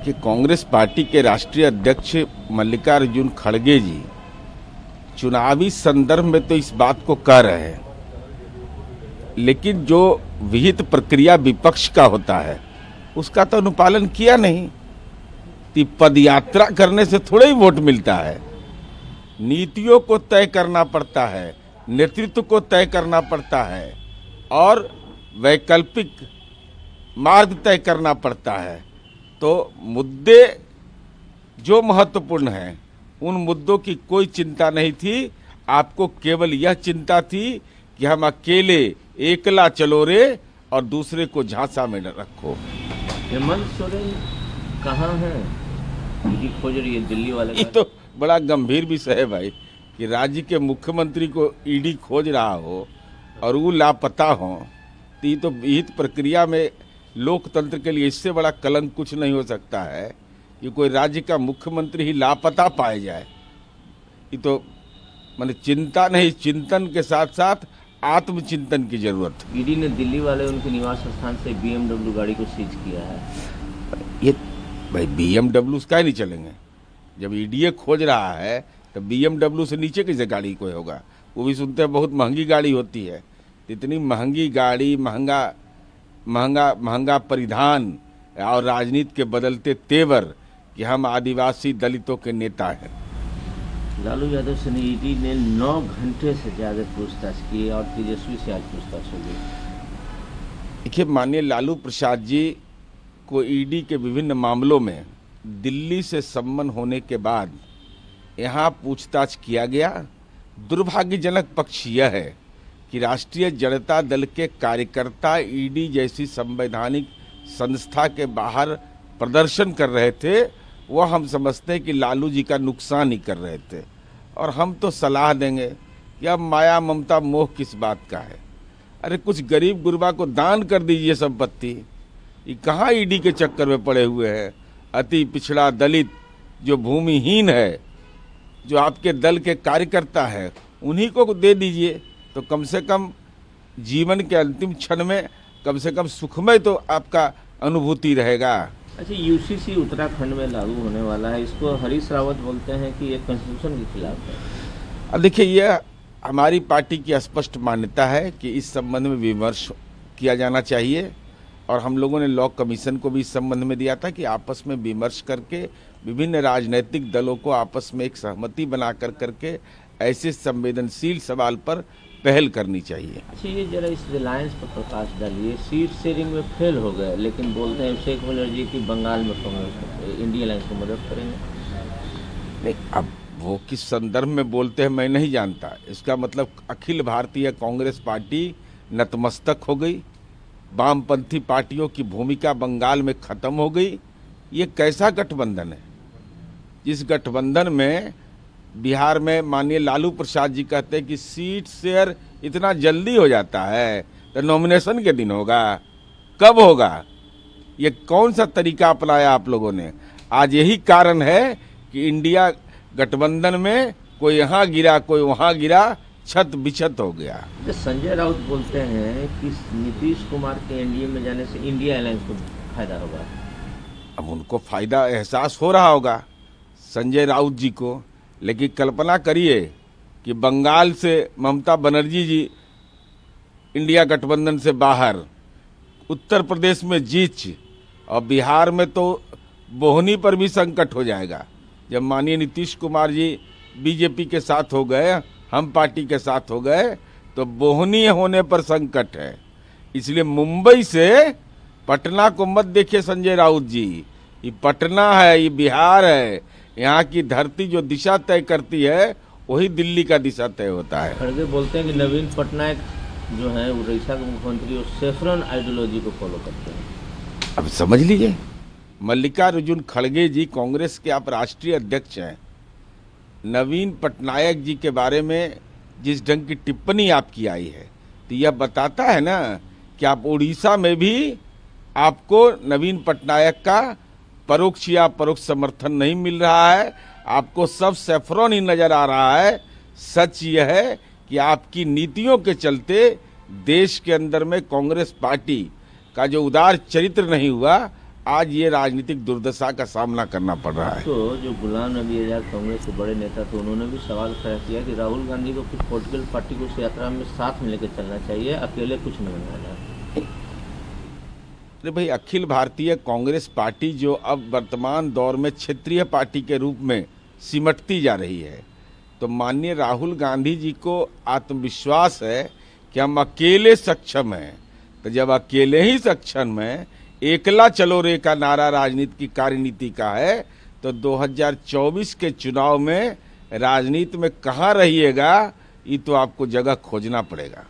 कि कांग्रेस पार्टी के राष्ट्रीय अध्यक्ष मल्लिकार्जुन खड़गे जी चुनावी संदर्भ में तो इस बात को कह रहे हैं, लेकिन जो विहित प्रक्रिया विपक्ष का होता है उसका तो अनुपालन किया नहीं। तो पदयात्रा करने से थोड़ा ही वोट मिलता है। नीतियों को तय करना पड़ता है, नेतृत्व को तय करना पड़ता है और वैकल्पिक मार्ग तय करना पड़ता है। तो मुद्दे जो महत्वपूर्ण हैं उन मुद्दों की कोई चिंता नहीं थी। आपको केवल यह चिंता थी कि हम अकेले एकला चलो रे और दूसरे को झांसा में न रखो। हेमंत सोरेन कहाँ हैं? ईडी खोज रही है दिल्ली वाले। ये तो बड़ा गंभीर विषय है भाई कि राज्य के मुख्यमंत्री को ईडी खोज रहा हो और वो लापता हो। तो ये तो विहित प्रक्रिया में लोकतंत्र के लिए इससे बड़ा कलंक कुछ नहीं हो सकता है कि कोई राज्य का मुख्यमंत्री ही लापता पाए जाए। ये तो माने चिंता नहीं, चिंतन के साथ साथ आत्मचिंतन की जरूरत है। ईडी ने दिल्ली वाले उनके निवास स्थान से BMW गाड़ी को सीज किया है। ये भाई BMW का ही नहीं चलेंगे। जब ईडी खोज रहा है तो BMW से नीचे कैसे गाड़ी कोई होगा? वो भी सुनते हैं बहुत महंगी गाड़ी होती है। इतनी महंगी गाड़ी, महंगा परिधान और राजनीति के बदलते तेवर कि हम आदिवासी दलितों के नेता हैं। लालू यादव से ईडी ने 9 घंटे से ज्यादा पूछताछ की और तेजस्वी से आज पूछताछ हो गई। देखिए, माननीय लालू प्रसाद जी को ईडी के विभिन्न मामलों में दिल्ली से सम्मन होने के बाद यहाँ पूछताछ किया गया। दुर्भाग्यजनक पक्ष यह है कि राष्ट्रीय जनता दल के कार्यकर्ता ईडी जैसी संवैधानिक संस्था के बाहर प्रदर्शन कर रहे थे। वो हम समझते हैं कि लालू जी का नुकसान ही कर रहे थे और हम तो सलाह देंगे कि अब माया ममता मोह किस बात का है। अरे कुछ गरीब गुरबा को दान कर दीजिए संपत्ति। ये कहाँ ईडी के चक्कर में पड़े हुए हैं। अति पिछड़ा दलित जो भूमिहीन है, जो आपके दल के कार्यकर्ता है, उन्हीं को दे दीजिए तो कम से कम जीवन के अंतिम क्षण में कम से कम सुखमय तो आपका अनुभूति रहेगा। अच्छा, यूसीसी उत्तराखंड में लागू होने वाला है, इसको हरीश रावत बोलते हैं कि ये कॉन्स्टिट्यूशन के खिलाफ है। अब देखिए, यह हमारी पार्टी की स्पष्ट मान्यता है कि इस संबंध में विमर्श किया जाना चाहिए और हम लोगों ने लॉ कमीशन को भी इस संबंध में दिया था कि आपस में विमर्श करके विभिन्न राजनीतिक दलों को आपस में एक सहमति बना करके ऐसे संवेदनशील सवाल पर पहल करनी चाहिए। अच्छा, ये जरा इस रिलायंस पर प्रकाश डालिए। सीट शेयरिंग में फेल हो गए, लेकिन बोलते हैं शेख मुखर्जी की बंगाल में कांग्रेस इंडिया अलायंस को मदद करेंगे। नहीं, अब वो किस संदर्भ में बोलते हैं मैं नहीं जानता। इसका मतलब अखिल भारतीय कांग्रेस पार्टी नतमस्तक हो गई, वामपंथी पार्टियों की भूमिका बंगाल में खत्म हो गई। ये कैसा गठबंधन है? जिस गठबंधन में बिहार में माननीय लालू प्रसाद जी कहते हैं कि सीट शेयर इतना जल्दी हो जाता है तो नॉमिनेशन के दिन होगा, कब होगा? ये कौन सा तरीका अपनाया आप लोगों ने? आज यही कारण है कि इंडिया गठबंधन में कोई यहाँ गिरा कोई वहाँ गिरा, छत बिछत हो गया। संजय राउत बोलते हैं कि नीतीश कुमार के एनडीए में जाने से इंडिया अलायंस को फायदा होगा। अब उनको फायदा एहसास हो रहा होगा संजय राउत जी को, लेकिन कल्पना करिए कि बंगाल से ममता बनर्जी जी इंडिया गठबंधन से बाहर, उत्तर प्रदेश में जीत और बिहार में तो बोहनी पर भी संकट हो जाएगा। जब माननीय नीतीश कुमार जी बीजेपी के साथ हो गए, हम पार्टी के साथ हो गए, तो बोहनी होने पर संकट है। इसलिए मुंबई से पटना को मत देखिए संजय राउत जी। ये पटना है, ये बिहार है। यहाँ की धरती जो दिशा तय करती है वही दिल्ली का दिशा तय होता है। खड़गे बोलते हैं कि नवीन पटनायक जो है उड़ीसा के मुख्यमंत्री, वो सेफ्रन आइडियोलॉजी को फॉलो करते हैं। अब समझ लीजिए, मल्लिकार्जुन खड़गे जी कांग्रेस के आप राष्ट्रीय अध्यक्ष हैं। नवीन पटनायक जी के बारे में जिस ढंग की टिप्पणी आपकी आई है तो यह बताता है ना कि आप उड़ीसा में भी आपको नवीन पटनायक का परोक्ष या परोक्ष समर्थन नहीं मिल रहा है। आपको सब सेफ्रॉन ही नजर आ रहा है। सच यह है कि आपकी नीतियों के चलते देश के अंदर में कांग्रेस पार्टी का जो उदार चरित्र नहीं हुआ, आज ये राजनीतिक दुर्दशा का सामना करना पड़ रहा है। तो जो गुलाम नबी आजाद कांग्रेस के बड़े नेता थे, उन्होंने भी सवाल खड़ा किया कि राहुल गांधी को कुछ पॉलिटिकल पार्टी को उस यात्रा में साथ में लेकर चलना चाहिए, अकेले कुछ नहीं होना। अरे भाई, अखिल भारतीय कांग्रेस पार्टी जो अब वर्तमान दौर में क्षेत्रीय पार्टी के रूप में सिमटती जा रही है, तो माननीय राहुल गांधी जी को आत्मविश्वास है कि हम अकेले सक्षम हैं। तो जब अकेले ही सक्षम हैं, एकला चलो रे का नारा राजनीति की कार्यनीति का है, तो 2024 के चुनाव में राजनीति में कहाँ रहिएगा, ये तो आपको जगह खोजना पड़ेगा।